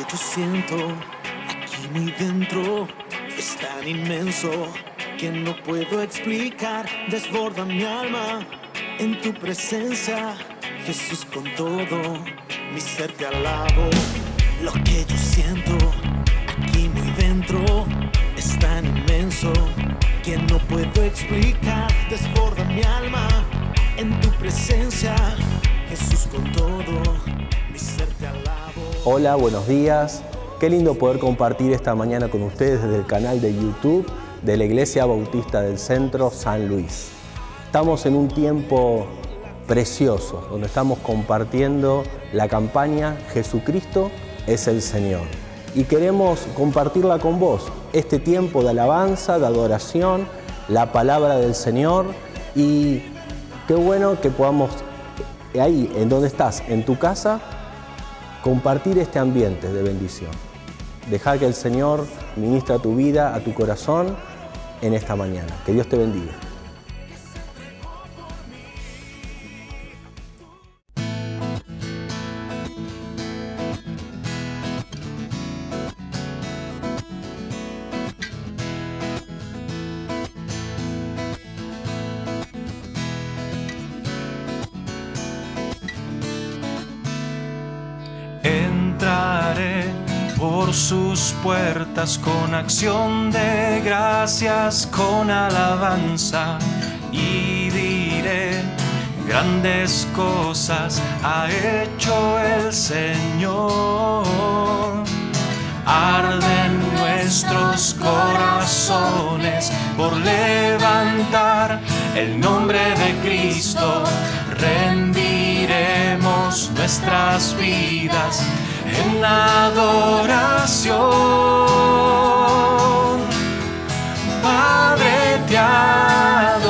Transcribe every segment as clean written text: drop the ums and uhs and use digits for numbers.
que yo siento aquí muy dentro es tan inmenso que no puedo explicar. Desborda mi alma en tu presencia, Jesús, con todo mi ser te alabo. Lo que yo siento aquí muy dentro es tan inmenso que no puedo explicar. Desborda mi alma en tu presencia, Jesús, con todo mi ser te alabo. Hola, buenos días. Qué lindo poder compartir esta mañana con ustedes desde el canal de YouTube de la Iglesia Bautista del Centro San Luis. Estamos en un tiempo precioso donde estamos compartiendo la campaña Jesucristo es el Señor. Y queremos compartirla con vos, este tiempo de alabanza, de adoración, la palabra del Señor. Y qué bueno que podamos, ahí en donde estás, en tu casa, compartir este ambiente de bendición. Deja que el Señor ministre a tu vida, a tu corazón en esta mañana. Que Dios te bendiga. Entraré por sus puertas con acción de gracias, con alabanza, y diré: grandes cosas ha hecho el Señor. Arden nuestros corazones por levantar el nombre de Cristo. Rendiremos nuestras vidas en adoración. Padre, te adoramos,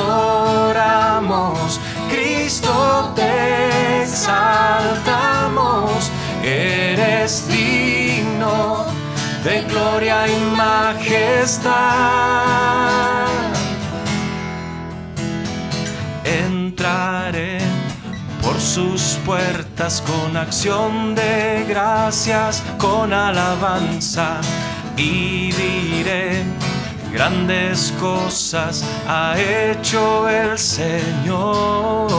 Cristo, te exaltamos. Eres digno de gloria y majestad. Entraré por sus puertas con acción de gracias, con alabanza, y diré: grandes cosas ha hecho el Señor.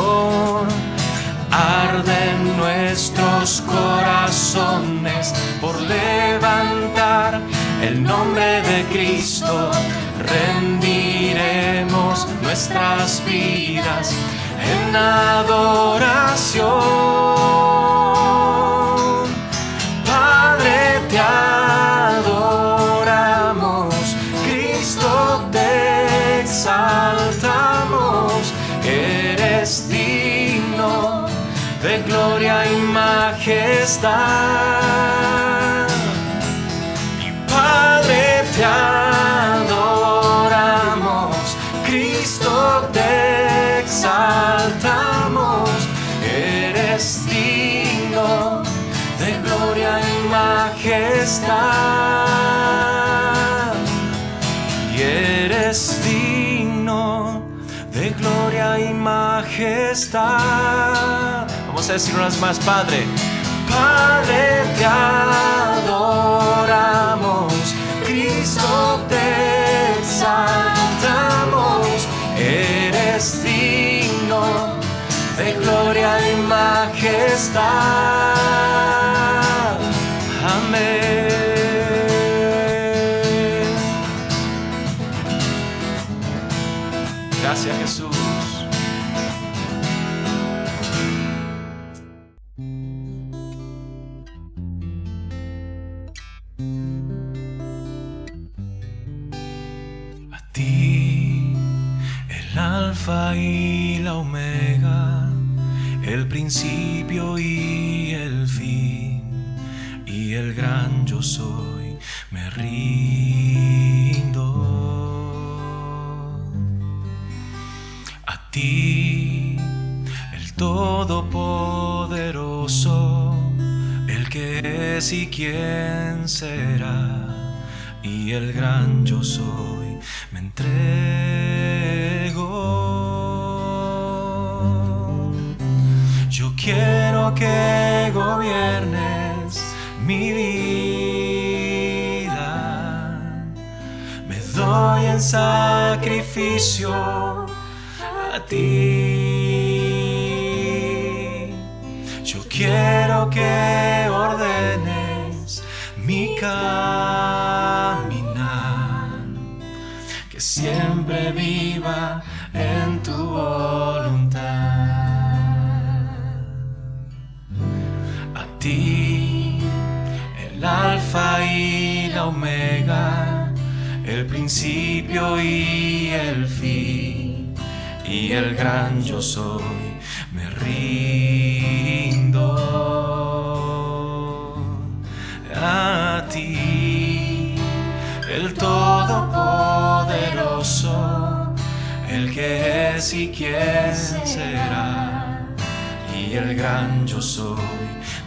Arden nuestros corazones por levantar el nombre de Cristo. Rendiremos nuestras vidas en adoración. Padre, te adoramos, Cristo, te exaltamos. Eres digno de gloria y majestad. Y Padre, te adoramos, Cristo, te exaltamos. Eres digno de gloria y majestad. Y eres digno de gloria y majestad. Vamos a decir unas más: Padre. Padre, te adoramos, Cristo, te exaltamos. Eres digno de gloria y majestad. Amén. Gracias, Jesús. A ti, el Alfa y la Omega, el principio y el fin, y el gran yo soy, me rindo. A ti, el Todopoderoso, el que es y quién será, y el gran yo soy, me entrego. Yo quiero que gobiernes mi vida. en sacrificio a ti. Yo quiero que ordenes mi caminar, que siempre viva en tu voluntad. A ti, el alfa y la omega, el principio y el fin, y el gran yo soy, me rindo a ti, el todopoderoso, el que es y quién será, y el gran yo soy,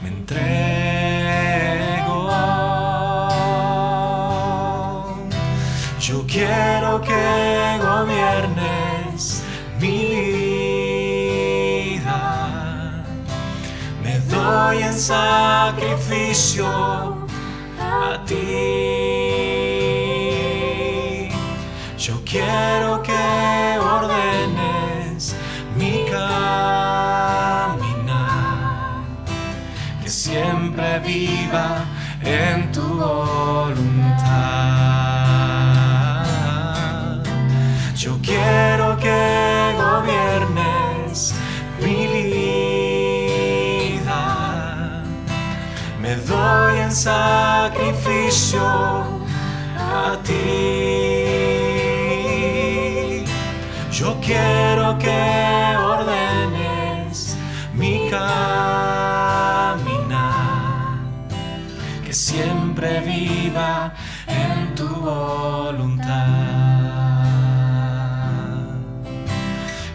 me entrego. Yo quiero que gobiernes mi vida, me doy en sacrificio a ti. Yo quiero que ordenes mi caminar, que siempre viva en tu voluntad. Yo quiero que gobiernes mi vida, me doy en sacrificio a ti. Yo quiero que ordenes mi caminar, que siempre viva en tu voluntad,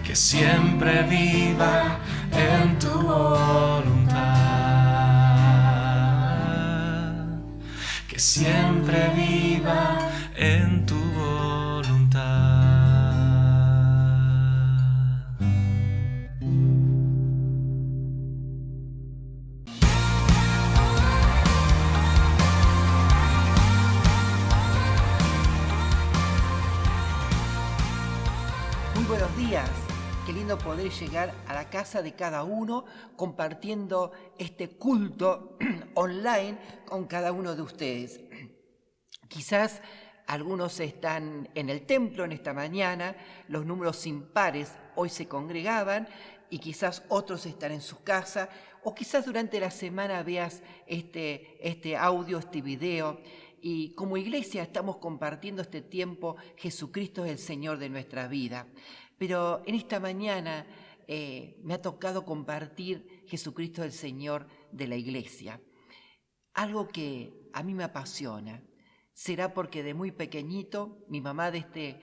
que siempre viva en tu voluntad, que siempre viva en tu voluntad. Muy buenos días. Qué lindo poder llegar a la casa de cada uno compartiendo este culto online con cada uno de ustedes. Quizás algunos están en el templo en esta mañana, los números impares hoy se congregaban y quizás otros están en su casa o quizás durante la semana veas este audio, este video. Y como iglesia estamos compartiendo este tiempo, Jesucristo es el Señor de nuestra vida. Pero en esta mañana me ha tocado compartir Jesucristo el Señor de la iglesia. Algo que a mí me apasiona. Será porque de muy pequeñito mi mamá desde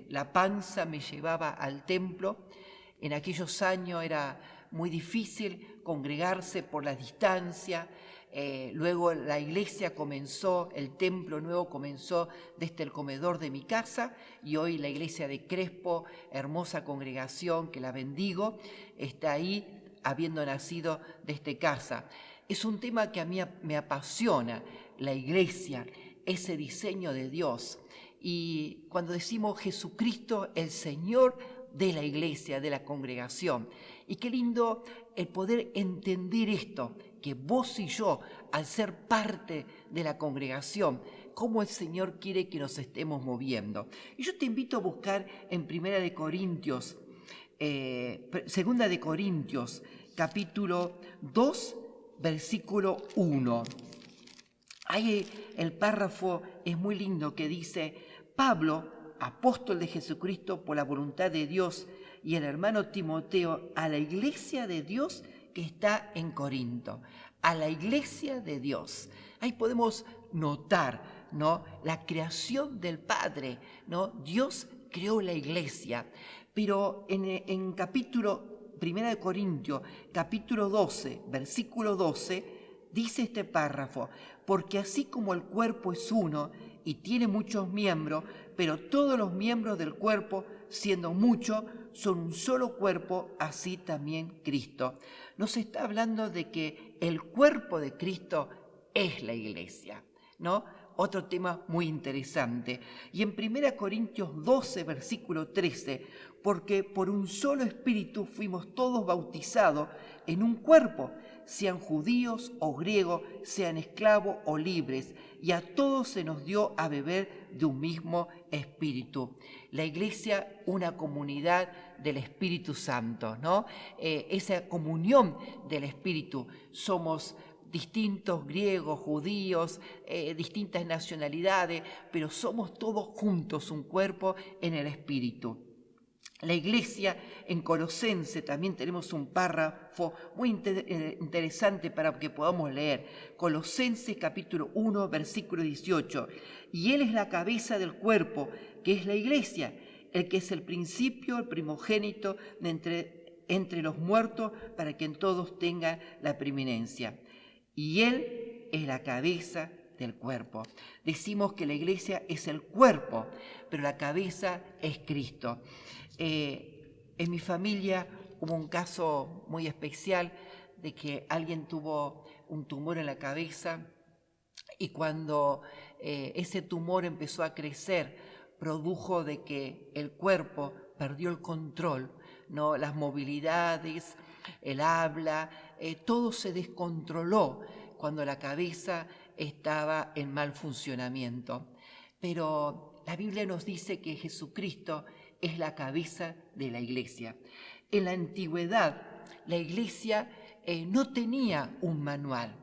la panza me llevaba al templo. En aquellos años era muy difícil congregarse por la distancia. Luego la iglesia comenzó, el templo nuevo comenzó desde el comedor de mi casa y hoy la iglesia de Crespo, hermosa congregación que la bendigo, está ahí habiendo nacido desde casa. Es un tema que a mí me apasiona, la iglesia, ese diseño de Dios. Y cuando decimos Jesucristo, el Señor de la iglesia, de la congregación. Y qué lindo el poder entender esto, que vos y yo, al ser parte de la congregación, cómo el Señor quiere que nos estemos moviendo. Y yo te invito a buscar en 2 de Corintios, capítulo 2, versículo 1. Ahí el párrafo es muy lindo que dice: Pablo, apóstol de Jesucristo por la voluntad de Dios, y el hermano Timoteo, a la iglesia de Dios que está en Corinto, a la iglesia de Dios. Ahí podemos notar, ¿no?, la creación del Padre, ¿no? Dios creó la iglesia, pero en capítulo 1 de Corintios, capítulo 12, versículo 12, dice este párrafo: porque así como el cuerpo es uno y tiene muchos miembros, pero todos los miembros del cuerpo, siendo muchos, son un solo cuerpo, así también Cristo. Nos está hablando de que el cuerpo de Cristo es la iglesia, ¿no? Otro tema muy interesante. Y en 1 Corintios 12, versículo 13, porque por un solo espíritu fuimos todos bautizados en un cuerpo, sean judíos o griegos, sean esclavos o libres, y a todos se nos dio a beber de un mismo espíritu. La iglesia, una comunidad del Espíritu Santo, ¿no? Esa comunión del Espíritu. Somos distintos, griegos, judíos, distintas nacionalidades, pero somos todos juntos un cuerpo en el Espíritu. La iglesia en Colosense, también tenemos un párrafo muy interesante para que podamos leer. Colosenses capítulo 1, versículo 18. Y Él es la cabeza del cuerpo, que es la iglesia, el que es el principio, el primogénito de entre los muertos, para que en todos tenga la preeminencia. Y Él es la cabeza del cuerpo. Decimos que la iglesia es el cuerpo, pero la cabeza es Cristo. En mi familia hubo un caso muy especial de que alguien tuvo un tumor en la cabeza y cuando ese tumor empezó a crecer, produjo de que el cuerpo perdió el control, ¿no? Las movilidades, el habla, todo se descontroló cuando la cabeza estaba en mal funcionamiento. Pero la Biblia nos dice que Jesucristo es la cabeza de la iglesia. En la antigüedad, la iglesia no tenía un manual,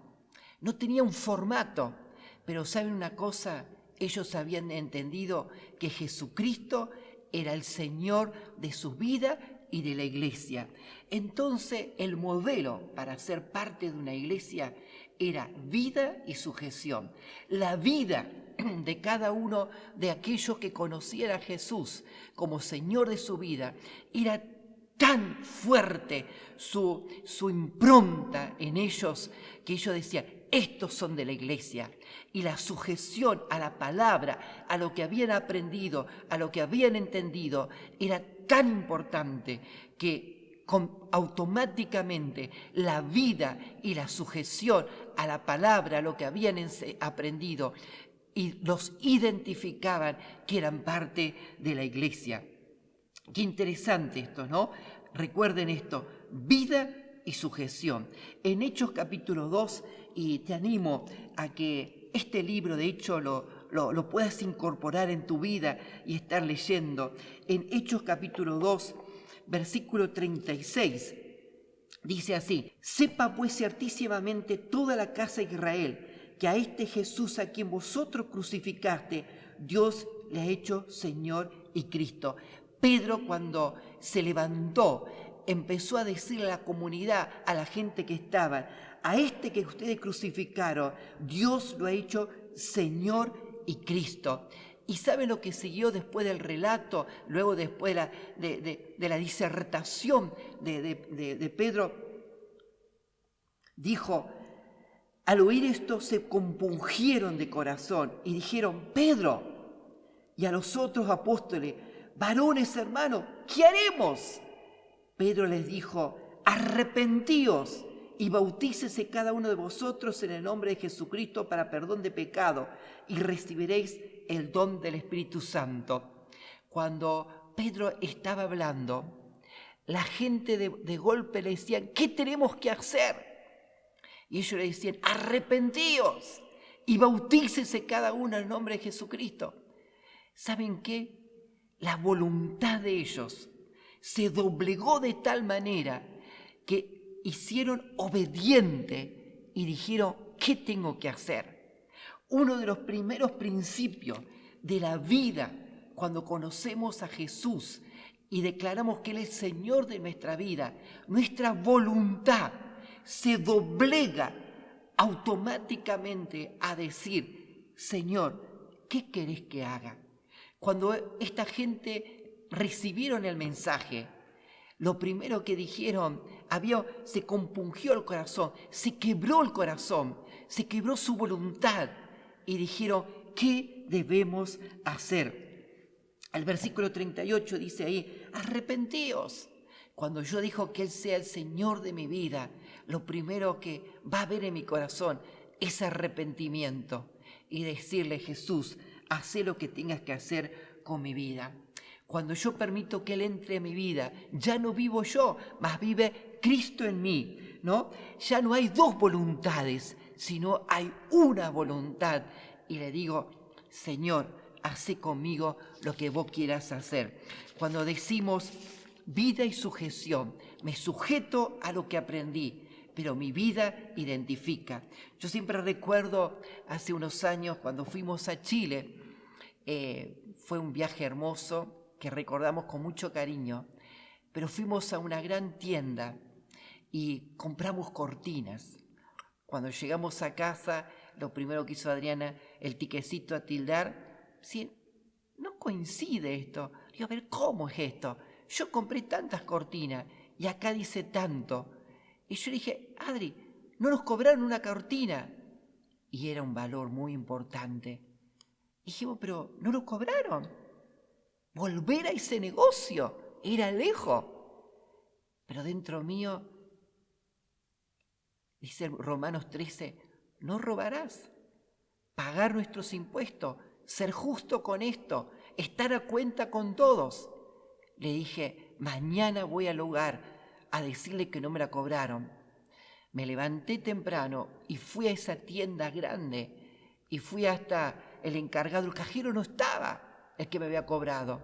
no tenía un formato, pero ¿saben una cosa? Ellos habían entendido que Jesucristo era el Señor de su vida y de la iglesia. Entonces, el modelo para ser parte de una iglesia era vida y sujeción. La vida de cada uno de aquellos que conociera a Jesús como Señor de su vida era tan fuerte su impronta en ellos que ellos decían, estos son de la iglesia. Y la sujeción a la palabra, a lo que habían aprendido, a lo que habían entendido, era tan importante que automáticamente la vida y la sujeción a la palabra, a lo que habían aprendido, y los identificaban que eran parte de la iglesia. Qué interesante esto, ¿no? Recuerden esto, vida y sujeción. En Hechos capítulo 2, y te animo a que este libro, de hecho, lo puedas incorporar en tu vida y estar leyendo. En Hechos capítulo 2, versículo 36, dice así, sepa pues ciertísimamente toda la casa de Israel, que a este Jesús a quien vosotros crucificaste, Dios le ha hecho Señor y Cristo. Pedro, cuando se levantó, empezó a decirle a la comunidad, a la gente que estaba, a este que ustedes crucificaron, Dios lo ha hecho Señor y Cristo. ¿Y saben lo que siguió después del relato, luego después de la disertación de Pedro? Dijo, al oír esto se compungieron de corazón y dijeron, Pedro y a los otros apóstoles, varones hermanos, ¿qué haremos? Pedro les dijo, arrepentíos y bautícese cada uno de vosotros en el nombre de Jesucristo para perdón de pecado y recibiréis el don del Espíritu Santo. Cuando Pedro estaba hablando, la gente de golpe le decían, ¿qué tenemos que hacer? Y ellos le decían, arrepentíos y bautícese cada uno en el nombre de Jesucristo. ¿Saben qué? La voluntad de ellos se doblegó de tal manera que hicieron obediente y dijeron, ¿qué tengo que hacer? Uno de los primeros principios de la vida, cuando conocemos a Jesús y declaramos que Él es Señor de nuestra vida, nuestra voluntad se doblega automáticamente a decir, Señor, ¿qué querés que haga? Cuando esta gente recibieron el mensaje, lo primero que dijeron, se compungió el corazón, se quebró el corazón, se quebró su voluntad y dijeron, ¿qué debemos hacer? El versículo 38 dice ahí, arrepentíos. Cuando yo digo que Él sea el Señor de mi vida, lo primero que va a haber en mi corazón es arrepentimiento. y decirle: Jesús, haz lo que tengas que hacer con mi vida. Cuando yo permito que Él entre en mi vida, ya no vivo yo, mas vive Cristo en mí, ¿no? Ya no hay dos voluntades, sino hay una voluntad. Y le digo: Señor, haz conmigo lo que vos quieras hacer. Cuando decimos vida y sujeción, me sujeto a lo que aprendí, pero mi vida identifica. Yo siempre recuerdo hace unos años cuando fuimos a Chile, fue un viaje hermoso que recordamos con mucho cariño, pero fuimos a una gran tienda y compramos cortinas. Cuando llegamos a casa, lo primero que hizo Adriana, el tiquecito a tildar, sí, no coincide esto. Digo, a ver, ¿cómo es esto? Yo compré tantas cortinas y acá dice tanto. Y yo le dije: Adri, no nos cobraron una cortina. Y era un valor muy importante. Y dijimos: pero no nos cobraron. Volver a ese negocio era lejos. Pero dentro mío, dice Romanos 13, no robarás. Pagar nuestros impuestos, ser justo con esto, estar a cuenta con todos. Le dije: mañana voy al lugar a decirle que no me la cobraron. Me levanté temprano y fui a esa tienda grande y fui hasta el encargado. El cajero no estaba, el que me había cobrado.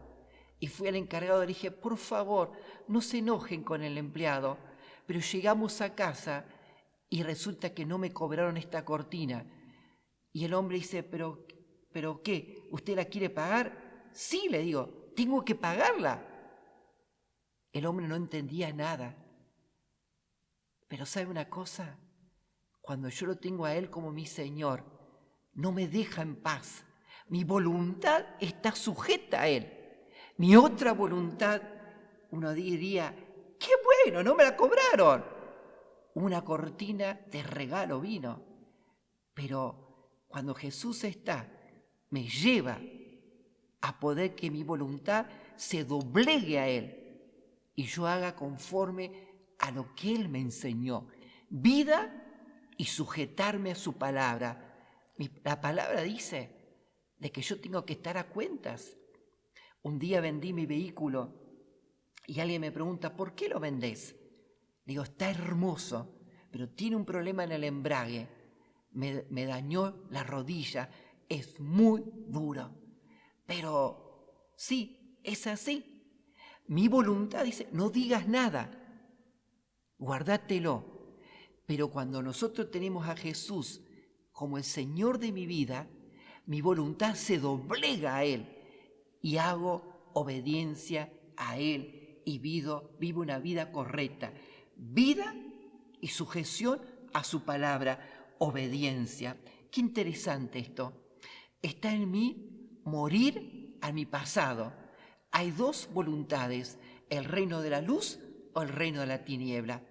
Y fui al encargado y le dije: por favor, no se enojen con el empleado. Pero llegamos a casa y resulta que no me cobraron esta cortina. Y el hombre dice: ¿Pero qué? ¿Usted la quiere pagar? Sí, le digo, tengo que pagarla. El hombre no entendía nada. Pero ¿sabe una cosa? Cuando yo lo tengo a Él como mi Señor, no me deja en paz. Mi voluntad está sujeta a Él. Mi otra voluntad, uno diría: ¡qué bueno, no me la cobraron! Una cortina de regalo vino. Pero cuando Jesús está, me lleva a poder que mi voluntad se doblegue a Él y yo haga conforme a lo que Él me enseñó. Vida y sujetarme a su palabra. La palabra dice de que yo tengo que estar a cuentas. Un día vendí mi vehículo y alguien me pregunta: ¿por qué lo vendés? Digo: está hermoso, pero tiene un problema en el embrague. Me dañó la rodilla, es muy duro. Pero sí, es así. Mi voluntad dice: no digas nada, guardátelo. Pero cuando nosotros tenemos a Jesús como el Señor de mi vida, mi voluntad se doblega a Él y hago obediencia a Él y vivo una vida correcta. Vida y sujeción a su palabra, obediencia. Qué interesante esto. Está en mí morir a mi pasado. Hay dos voluntades: el reino de la luz o el reino de la tiniebla.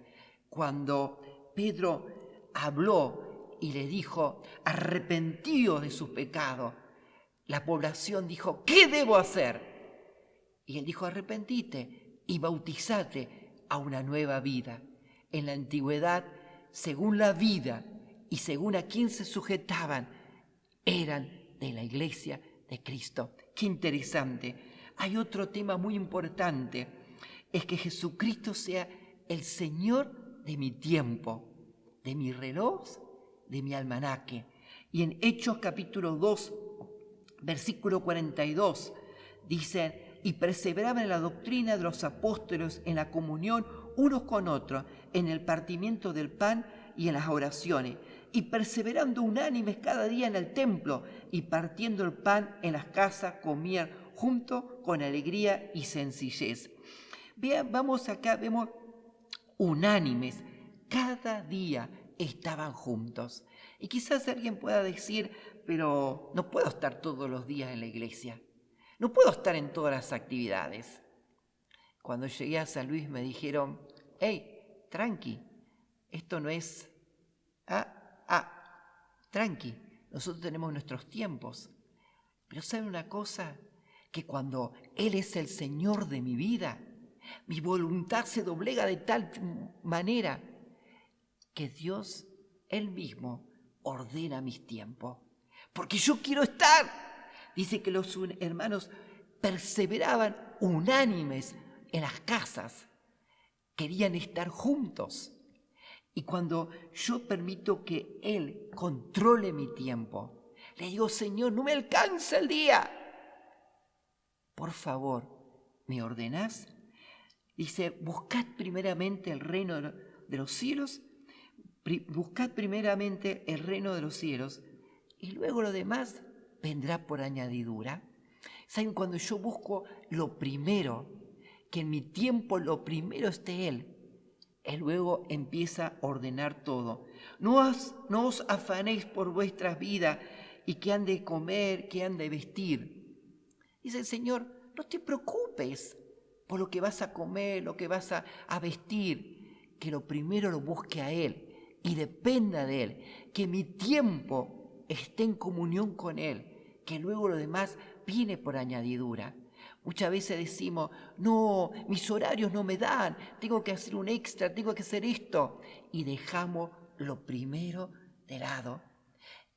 Cuando Pedro habló y le dijo: arrepentidos de sus pecados, la población dijo: ¿qué debo hacer? Y él dijo: arrepentite y bautizate a una nueva vida. En la antigüedad, según la vida y según a quién se sujetaban, eran de la iglesia de Cristo. Qué interesante. Hay otro tema muy importante, es que Jesucristo sea el Señor de mi tiempo, de mi reloj, de mi almanaque. Y en Hechos capítulo 2, versículo 42, dice: y perseveraban en la doctrina de los apóstoles, en la comunión unos con otros, en el partimiento del pan y en las oraciones, y perseverando unánimes cada día en el templo, y partiendo el pan en las casas, comían junto con alegría y sencillez. Vamos acá, vemos unánimes, cada día estaban juntos. Y quizás alguien pueda decir: pero no puedo estar todos los días en la iglesia, no puedo estar en todas las actividades. Cuando llegué a San Luis me dijeron: hey, tranqui, esto no es... tranqui, nosotros tenemos nuestros tiempos. Pero ¿saben una cosa? Que cuando Él es el Señor de mi vida, mi voluntad se doblega de tal manera que Dios, Él mismo, ordena mis tiempos. porque yo quiero estar. Dice que los hermanos perseveraban unánimes en las casas, querían estar juntos. Y cuando yo permito que Él controle mi tiempo, le digo, Señor, no me alcanza el día. Por favor, ¿me ordenás? Dice, buscad primeramente el reino de los cielos, buscad primeramente el reino de los cielos y luego lo demás vendrá por añadidura. ¿Saben? Cuando yo busco lo primero, que en mi tiempo lo primero esté Él luego empieza a ordenar todo. No os afanéis por vuestras vidas y qué han de comer, qué han de vestir. Dice el Señor, no te preocupes por lo que vas a comer, lo que vas a vestir, que lo primero lo busque a Él y dependa de Él, que mi tiempo esté en comunión con Él, que luego lo demás viene por añadidura. Muchas veces decimos, no, mis horarios no me dan, tengo que hacer un extra, tengo que hacer esto, y dejamos lo primero de lado.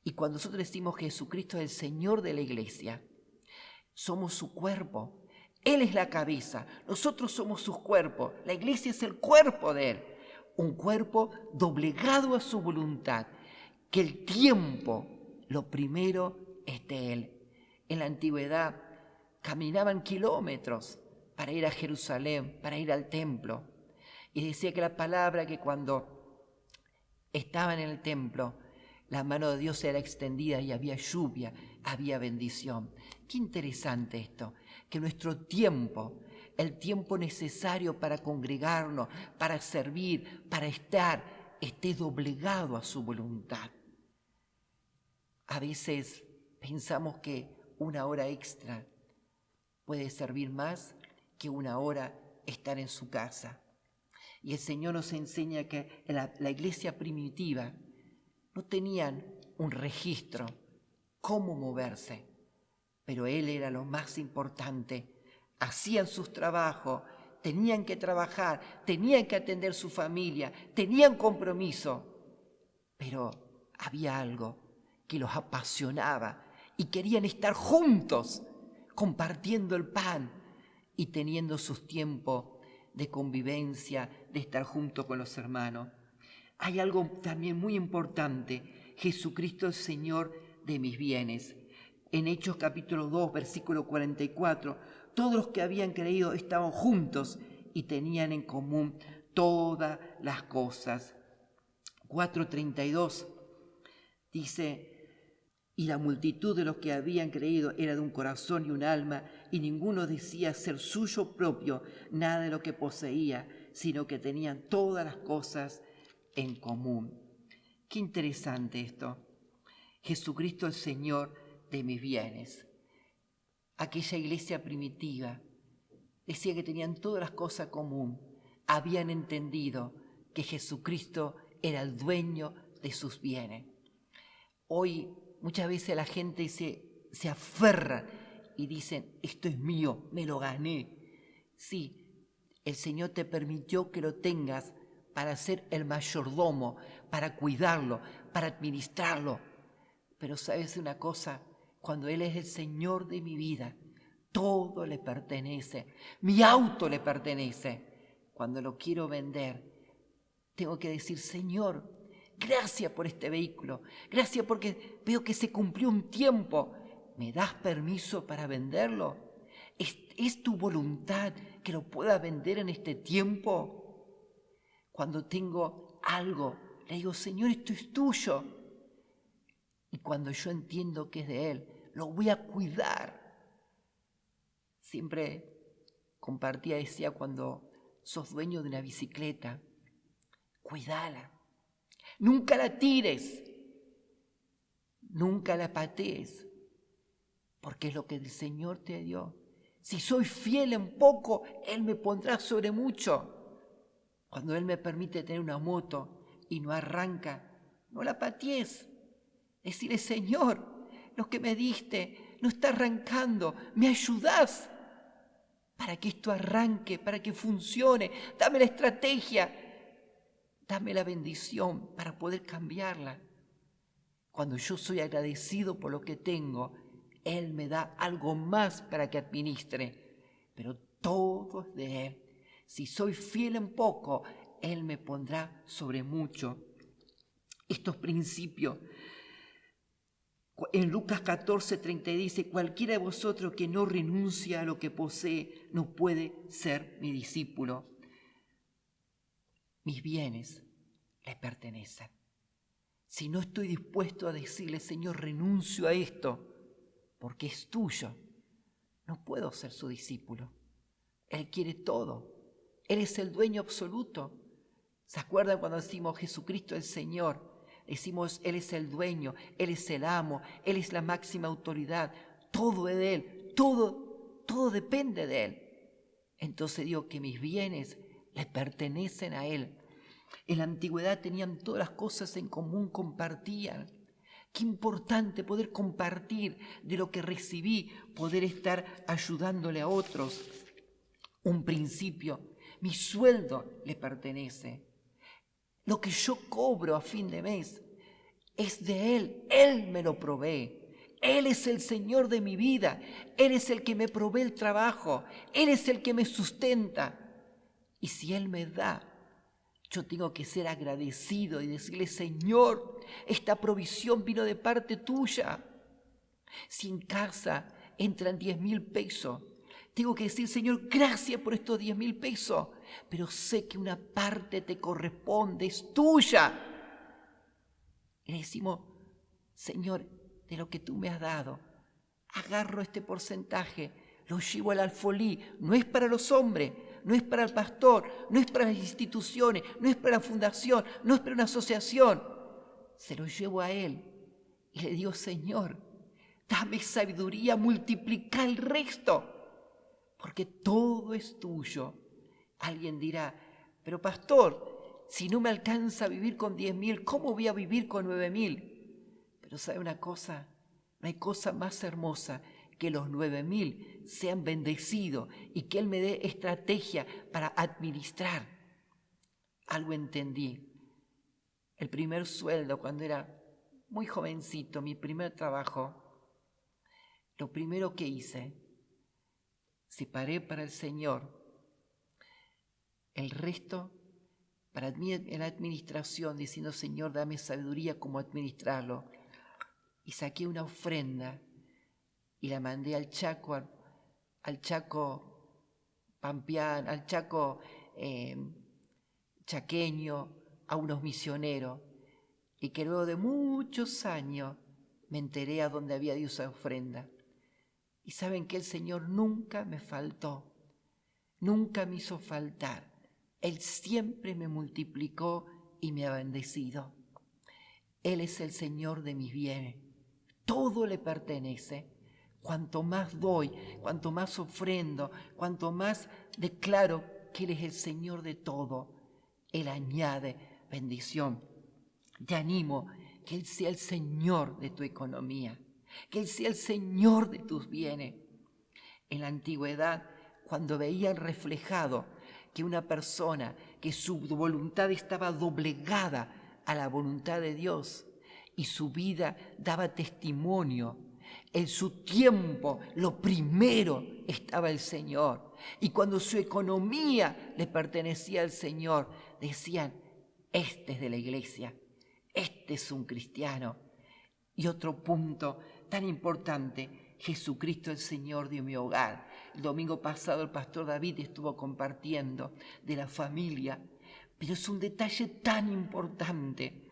Y cuando nosotros decimos que Jesucristo es el Señor de la iglesia, somos su cuerpo, Él es la cabeza, nosotros somos sus cuerpos, la iglesia es el cuerpo de Él, un cuerpo doblegado a su voluntad, que el tiempo, lo primero es de Él. En la antigüedad caminaban kilómetros para ir a Jerusalén, para ir al templo. Y decía que la palabra que cuando estaban en el templo, la mano de Dios era extendida y había lluvia, había bendición. Qué interesante esto, que nuestro tiempo, el tiempo necesario para congregarnos, para servir, para estar, esté doblegado a su voluntad. A veces pensamos que una hora extra puede servir más que una hora estar en su casa. Y el Señor nos enseña que la iglesia primitiva no tenían un registro, cómo moverse, pero Él era lo más importante. Hacían sus trabajos, tenían que trabajar, tenían que atender su familia, tenían compromiso, pero había algo que los apasionaba y querían estar juntos, compartiendo el pan y teniendo sus tiempos de convivencia, de estar junto con los hermanos. Hay algo también muy importante, Jesucristo es Señor de mis bienes. En Hechos capítulo 2, versículo 44, todos los que habían creído estaban juntos y tenían en común todas las cosas. 4:32 dice, y la multitud de los que habían creído era de un corazón y un alma, y ninguno decía ser suyo propio nada de lo que poseía, sino que tenían todas las cosas en común. Qué interesante esto. Jesucristo es Señor de mis bienes. Aquella iglesia primitiva decía que tenían todas las cosas en común. Habían entendido que Jesucristo era el dueño de sus bienes. Hoy muchas veces la gente se aferra y dicen, esto es mío, me lo gané. Sí, el Señor te permitió que lo tengas para ser el mayordomo, para cuidarlo, para administrarlo. Pero ¿sabes una cosa? Cuando Él es el Señor de mi vida, todo le pertenece. Mi auto le pertenece. Cuando lo quiero vender, tengo que decir, Señor, gracias por este vehículo. Gracias porque veo que se cumplió un tiempo. ¿Me das permiso para venderlo? ¿Es tu voluntad que lo pueda vender en este tiempo? Cuando tengo algo, le digo, Señor, esto es tuyo. Y cuando yo entiendo que es de Él, lo voy a cuidar. Siempre compartía, decía, cuando sos dueño de una bicicleta, cuidala. Nunca la tires, nunca la patees, porque es lo que el Señor te dio. Si soy fiel en poco, Él me pondrá sobre mucho. Cuando Él me permite tener una moto y no arranca, no la patees. Decirle, Señor, lo que me diste no está arrancando, ¿me ayudás para que esto arranque, para que funcione? Dame la estrategia, dame la bendición para poder cambiarla. Cuando yo soy agradecido por lo que tengo, Él me da algo más para que administre. Pero todo es de Él. Si soy fiel en poco, Él me pondrá sobre mucho. Estos principios, en Lucas 14:30 dice: cualquiera de vosotros que no renuncia a lo que posee no puede ser mi discípulo. Mis bienes le pertenecen. Si no estoy dispuesto a decirle: Señor, renuncio a esto porque es tuyo, no puedo ser su discípulo. Él quiere todo. Él es el dueño absoluto. ¿Se acuerdan cuando decimos Jesucristo el Señor? Decimos, Él es el dueño, Él es el amo, Él es la máxima autoridad. Todo es de Él, todo depende de Él. Entonces digo que mis bienes le pertenecen a Él. En la antigüedad tenían todas las cosas en común, compartían. Qué importante poder compartir de lo que recibí, poder estar ayudándole a otros. Un principio, mi sueldo le pertenece. Lo que yo cobro a fin de mes es de Él. Él me lo provee. Él es el Señor de mi vida. Él es el que me provee el trabajo. Él es el que me sustenta. Y si Él me da, yo tengo que ser agradecido y decirle: Señor, esta provisión vino de parte tuya. Si en casa entran 10,000 pesos, tengo que decir: Señor, gracias por estos 10,000 pesos, pero sé que una parte te corresponde, es tuya. Y le decimos: Señor, de lo que tú me has dado, agarro este porcentaje, lo llevo al alfolí. No es para los hombres, no es para el pastor, no es para las instituciones, no es para la fundación, no es para una asociación. Se lo llevo a Él y le digo: Señor, dame sabiduría, multiplica el resto, porque todo es tuyo. Alguien dirá: pero pastor, si no me alcanza a vivir con 10,000, ¿cómo voy a vivir con 9,000? Pero ¿sabe una cosa? No hay cosa más hermosa que los 9,000 sean bendecidos y que Él me dé estrategia para administrar. Algo entendí. El primer sueldo, cuando era muy jovencito, mi primer trabajo, lo primero que hice, separé para el Señor. El resto para mí en la administración, diciendo: Señor, dame sabiduría cómo administrarlo. Y saqué una ofrenda y la mandé al Chaco pampeano, al Chaco chaqueño, a unos misioneros. Y que luego de muchos años me enteré a dónde había ido esa ofrenda. Y saben que el Señor nunca me faltó, nunca me hizo faltar. Él siempre me multiplicó y me ha bendecido. Él es el Señor de mis bienes. Todo le pertenece. Cuanto más doy, cuanto más ofrendo, cuanto más declaro que Él es el Señor de todo, Él añade bendición. Te animo que Él sea el Señor de tu economía, que Él sea el Señor de tus bienes. En la antigüedad, cuando veían reflejado que una persona, que su voluntad estaba doblegada a la voluntad de Dios y su vida daba testimonio, en su tiempo lo primero estaba el Señor. Y cuando su economía le pertenecía al Señor, decían: este es de la iglesia, este es un cristiano. Y otro punto tan importante: Jesucristo el Señor de mi hogar. El domingo pasado el pastor David estuvo compartiendo de la familia, pero es un detalle tan importante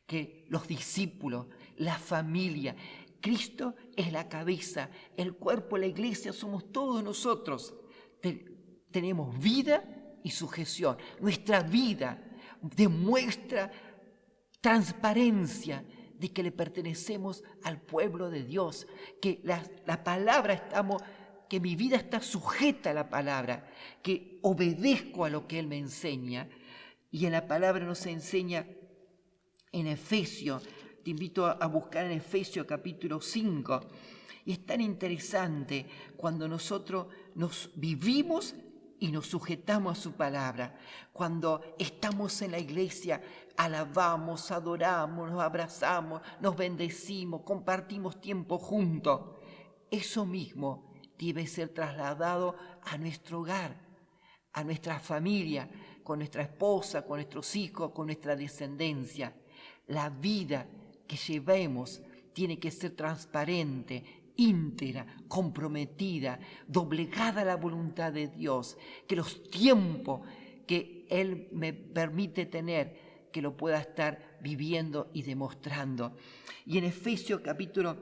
que los discípulos, la familia, Cristo es la cabeza, el cuerpo, la iglesia somos todos nosotros. Tenemos vida y sujeción. Nuestra vida demuestra transparencia de que le pertenecemos al pueblo de Dios, que la palabra que mi vida está sujeta a la palabra, que obedezco a lo que Él me enseña. Y en la palabra nos enseña en Efesios, te invito a buscar en Efesios capítulo 5, y es tan interesante cuando nosotros nos vivimos y nos sujetamos a su palabra. Cuando estamos en la iglesia, alabamos, adoramos, nos abrazamos, nos bendecimos, compartimos tiempo juntos. Eso mismo debe ser trasladado a nuestro hogar, a nuestra familia, con nuestra esposa, con nuestros hijos, con nuestra descendencia. La vida que llevemos tiene que ser transparente, íntegra, comprometida, doblegada a la voluntad de Dios, que los tiempos que Él me permite tener, que lo pueda estar viviendo y demostrando. Y en Efesios capítulo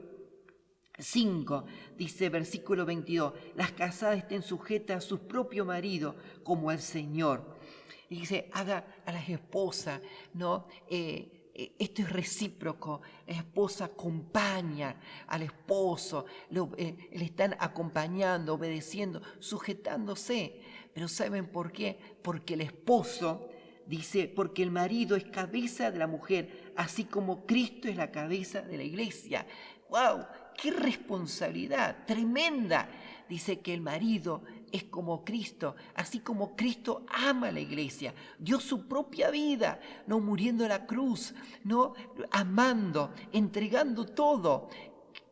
5, dice versículo 22, las casadas estén sujetas a su propio marido como al Señor. Y dice, haga a las esposas, ¿no? Esto es recíproco, la esposa acompaña al esposo, le están acompañando, obedeciendo, sujetándose. Pero ¿saben por qué? Porque el esposo, dice, porque el marido es cabeza de la mujer, así como Cristo es la cabeza de la iglesia. ¡Wow! ¡Qué responsabilidad tremenda! Dice que el marido es como Cristo, así como Cristo ama a la iglesia, dio su propia vida, no muriendo en la cruz, no amando, entregando todo.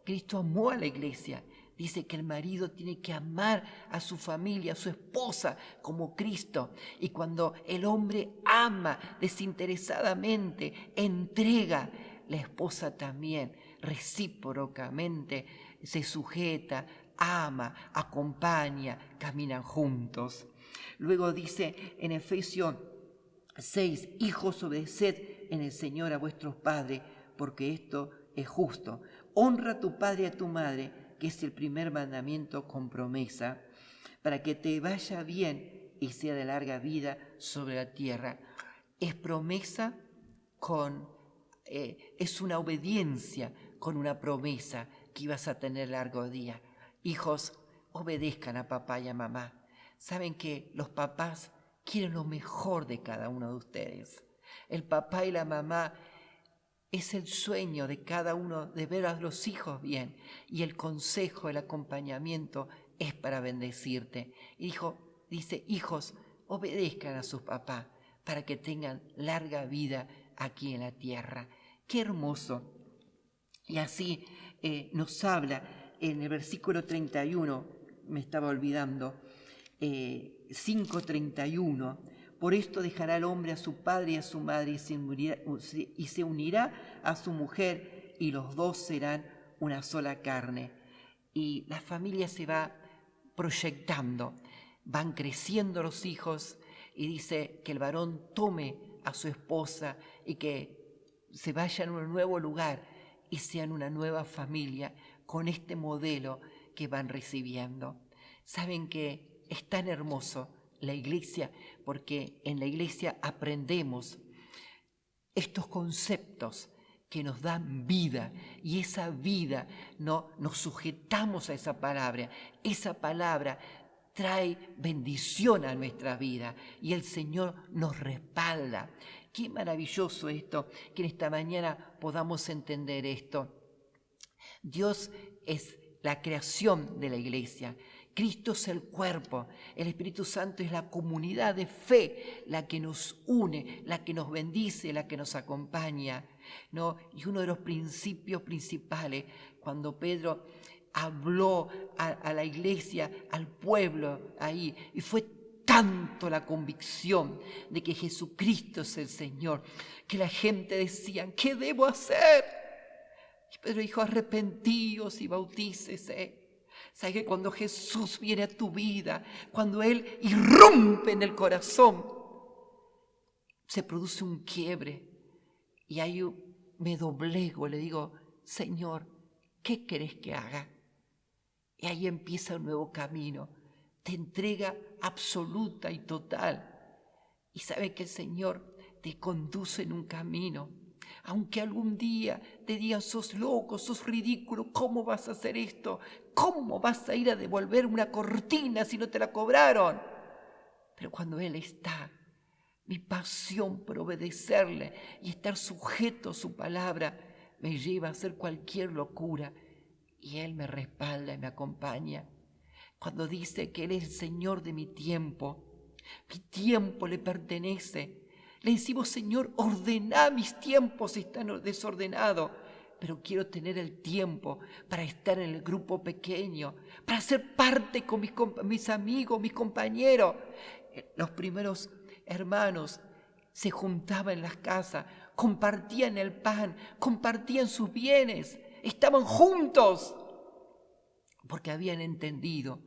Cristo amó a la iglesia. Dice que el marido tiene que amar a su familia, a su esposa, como Cristo. Y cuando el hombre ama desinteresadamente, entrega, la esposa también recíprocamente se sujeta, ama, acompaña, caminan juntos. Luego dice en Efesios 6, hijos, obedeced en el Señor a vuestros padres, porque esto es justo. Honra a tu padre y a tu madre, que es el primer mandamiento con promesa, para que te vaya bien y sea de larga vida sobre la tierra. Es promesa es una obediencia con una promesa que ibas a tener largo día. Hijos, obedezcan a papá y a mamá. Saben que los papás quieren lo mejor de cada uno de ustedes. El papá y la mamá es el sueño de cada uno de ver a los hijos bien. Y el consejo, el acompañamiento es para bendecirte. Y dice, hijos, obedezcan a sus papás para que tengan larga vida aquí en la tierra. ¡Qué hermoso! Y así nos habla en el versículo 31, me estaba olvidando, 5:31, por esto dejará el hombre a su padre y a su madre y se unirá a su mujer y los dos serán una sola carne. Y la familia se va proyectando, van creciendo los hijos y dice que el varón tome a su esposa y que se vayan a un nuevo lugar y sean una nueva familia con este modelo que van recibiendo. Saben que es tan hermoso la iglesia porque en la iglesia aprendemos estos conceptos que nos dan vida y esa vida no nos sujetamos a esa palabra. Esa palabra trae bendición a nuestra vida y el Señor nos respalda. Qué maravilloso esto, que en esta mañana podamos entender esto. Dios es la creación de la iglesia. Cristo es el cuerpo. El Espíritu Santo es la comunidad de fe, la que nos une, la que nos bendice, la que nos acompaña, ¿no? Y uno de los principios principales, cuando Pedro habló a la iglesia, al pueblo ahí, y fue tanto la convicción de que Jesucristo es el Señor, que la gente decía, ¿qué debo hacer? Y Pedro dijo, arrepentíos y bautícese. ¿Sabes que cuando Jesús viene a tu vida, cuando Él irrumpe en el corazón, se produce un quiebre? Y ahí me doblego, le digo, Señor, ¿qué querés que haga? Y ahí empieza un nuevo camino. Te entrega absoluta y total. Y sabe que el Señor te conduce en un camino. Aunque algún día te digan, sos loco, sos ridículo, ¿cómo vas a hacer esto? ¿Cómo vas a ir a devolver una cortina si no te la cobraron? Pero cuando Él está, mi pasión por obedecerle y estar sujeto a su palabra me lleva a hacer cualquier locura. Y Él me respalda y me acompaña. cuando dice que Él es el Señor de mi tiempo le pertenece. Le decimos, Señor, ordena mis tiempos, están desordenados, pero quiero tener el tiempo para estar en el grupo pequeño, para ser parte con mis amigos, mis compañeros. Los primeros hermanos se juntaban en las casas, compartían el pan, compartían sus bienes, estaban juntos, porque habían entendido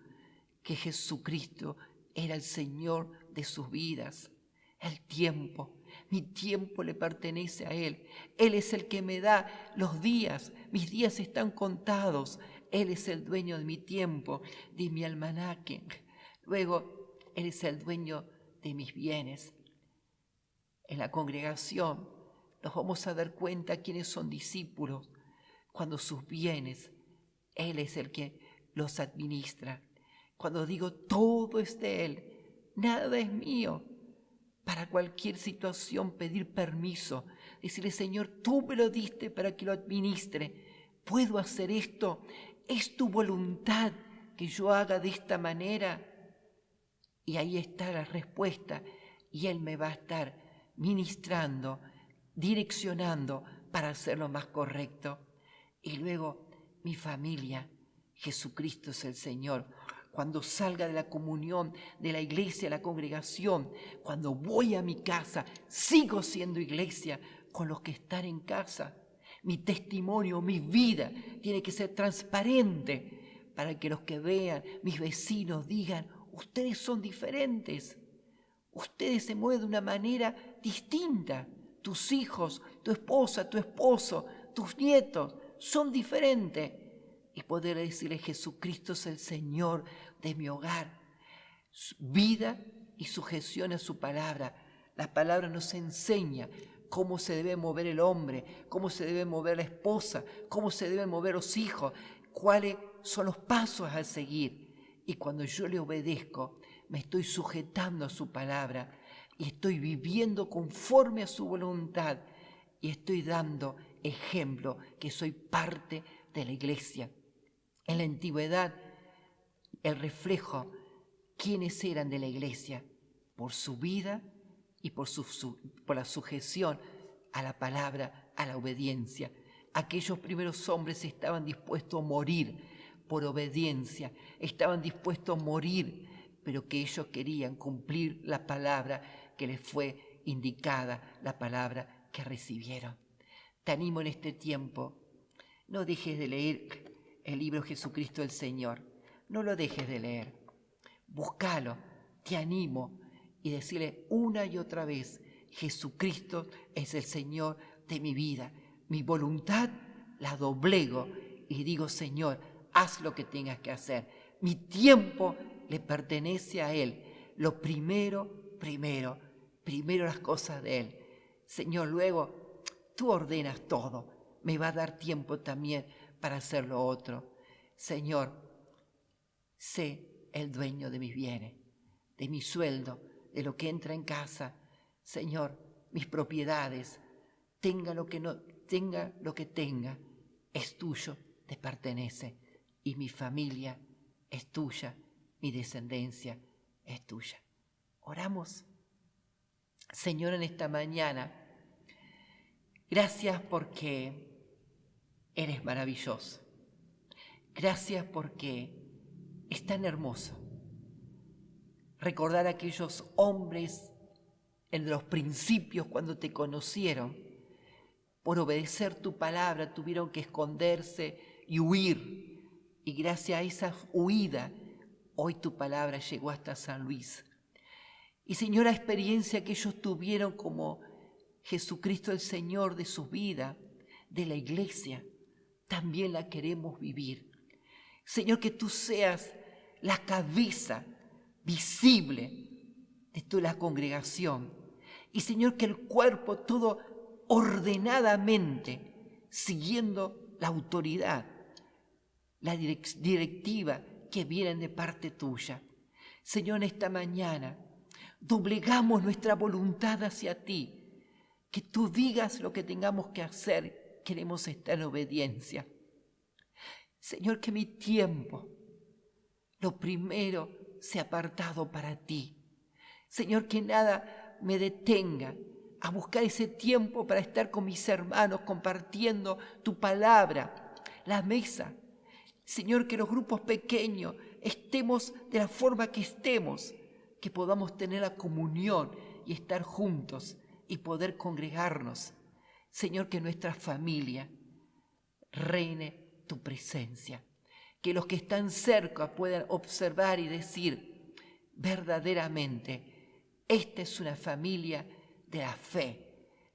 que Jesucristo era el Señor de sus vidas. El tiempo, mi tiempo le pertenece a Él. Él es el que me da los días, mis días están contados. Él es el dueño de mi tiempo, de mi almanaque. Luego, Él es el dueño de mis bienes. En la congregación nos vamos a dar cuenta quiénes son discípulos cuando sus bienes, Él es el que los administra. Cuando digo todo es de Él, nada es mío. Para cualquier situación pedir permiso, decirle, Señor, tú me lo diste para que lo administre. ¿Puedo hacer esto? ¿Es tu voluntad que yo haga de esta manera? Y ahí está la respuesta. Y Él me va a estar ministrando, direccionando para hacerlo más correcto. Y luego mi familia, Jesucristo es el Señor. Cuando salga de la comunión, de la iglesia, la congregación, cuando voy a mi casa, sigo siendo iglesia con los que están en casa. Mi testimonio, mi vida tiene que ser transparente para que los que vean, mis vecinos, digan, ustedes son diferentes. Ustedes se mueven de una manera distinta. Tus hijos, tu esposa, tu esposo, tus nietos son diferentes. Y poder decirle, Jesucristo es el Señor de mi hogar. Vida y sujeción a su palabra. La palabra nos enseña cómo se debe mover el hombre, cómo se debe mover la esposa, cómo se deben mover los hijos, cuáles son los pasos a seguir. Y cuando yo le obedezco, me estoy sujetando a su palabra y estoy viviendo conforme a su voluntad y estoy dando ejemplo que soy parte de la iglesia. En la antigüedad, el reflejo, ¿quiénes eran de la iglesia? Por su vida y por la sujeción a la palabra, a la obediencia. Aquellos primeros hombres estaban dispuestos a morir por obediencia, estaban dispuestos a morir, pero que ellos querían cumplir la palabra que les fue indicada, la palabra que recibieron. Te animo en este tiempo, no dejes de leer el libro Jesucristo el Señor, no lo dejes de leer, búscalo, te animo y decirle una y otra vez, Jesucristo es el Señor de mi vida, mi voluntad la doblego y digo, Señor, haz lo que tengas que hacer, mi tiempo le pertenece a Él, lo primero las cosas de Él, Señor, luego tú ordenas todo, me va a dar tiempo también para hacer lo otro. Señor, sé el dueño de mis bienes, de mi sueldo, de lo que entra en casa. Señor, mis propiedades, tenga lo que tenga, es tuyo, te pertenece. Y mi familia es tuya, mi descendencia es tuya. Oramos. Señor, en esta mañana, gracias porque eres maravilloso. Gracias porque es tan hermoso recordar a aquellos hombres en los principios cuando te conocieron. Por obedecer tu palabra tuvieron que esconderse y huir. Y gracias a esa huida, hoy tu palabra llegó hasta San Luis. Y Señor, la experiencia que ellos tuvieron como Jesucristo el Señor de su vida, de la iglesia, también la queremos vivir. Señor, que tú seas la cabeza visible de toda la congregación. Y Señor, que el cuerpo todo ordenadamente, siguiendo la autoridad, la directiva que vienen de parte tuya. Señor, en esta mañana doblegamos nuestra voluntad hacia ti. Que tú digas lo que tengamos que hacer, queremos estar en obediencia. Señor, que mi tiempo lo primero sea apartado para ti. Señor, que nada me detenga a buscar ese tiempo para estar con mis hermanos compartiendo tu palabra, la mesa. Señor, que los grupos pequeños estemos de la forma que estemos, que podamos tener la comunión y estar juntos y poder congregarnos. Señor, que nuestra familia reine tu presencia, que los que están cerca puedan observar y decir, verdaderamente, esta es una familia de la fe.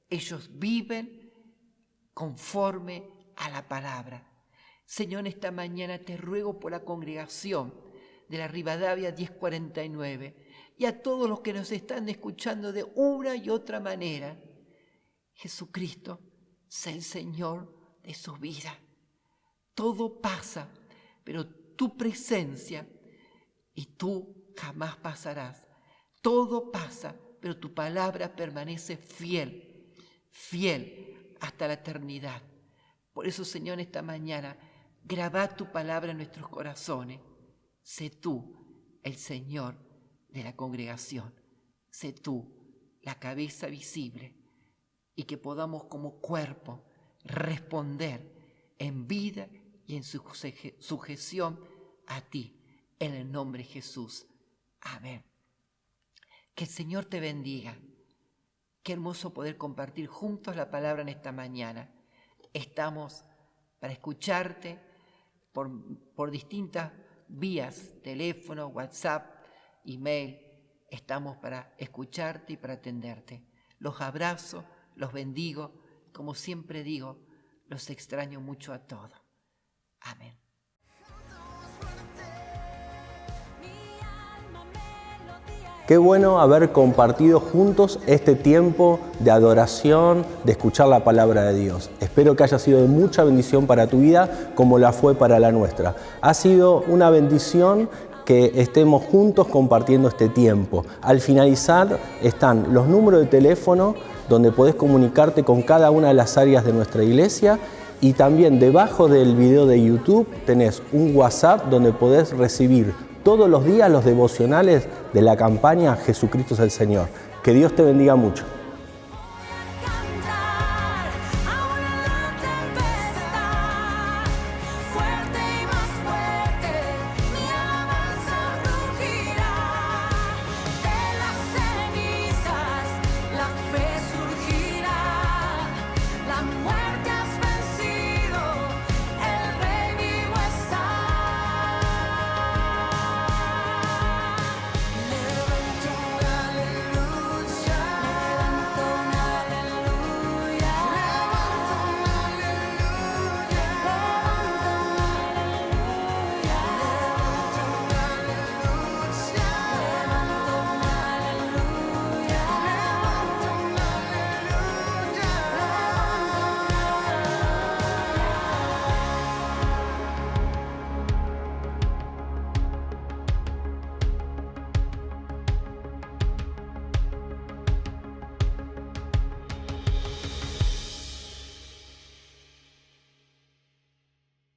Ellos viven conforme a la palabra. Señor, esta mañana te ruego por la congregación de la Rivadavia 1049 y a todos los que nos están escuchando de una y otra manera. Jesucristo, sé el Señor de su vida. Todo pasa, pero tu presencia y tú jamás pasarás. Todo pasa, pero tu palabra permanece fiel, fiel hasta la eternidad. Por eso, Señor, esta mañana, grabá tu palabra en nuestros corazones. Sé tú el Señor de la congregación. Sé tú la cabeza visible y que podamos como cuerpo responder en vida y en sujeción a ti, en el nombre de Jesús. Amén. Que el Señor te bendiga. Qué hermoso poder compartir juntos la palabra en esta mañana. Estamos para escucharte por distintas vías, teléfono, WhatsApp, email. Estamos para escucharte y para atenderte. Los abrazo, los bendigo. Como siempre digo, los extraño mucho a todos. Amén. Qué bueno haber compartido juntos este tiempo de adoración, de escuchar la palabra de Dios. Espero que haya sido de mucha bendición para tu vida, como la fue para la nuestra. Ha sido una bendición que estemos juntos compartiendo este tiempo. Al finalizar están los números de teléfono donde podés comunicarte con cada una de las áreas de nuestra iglesia, y también debajo del video de YouTube tenés un WhatsApp donde podés recibir todos los días los devocionales de la campaña Jesucristo es el Señor. Que Dios te bendiga mucho.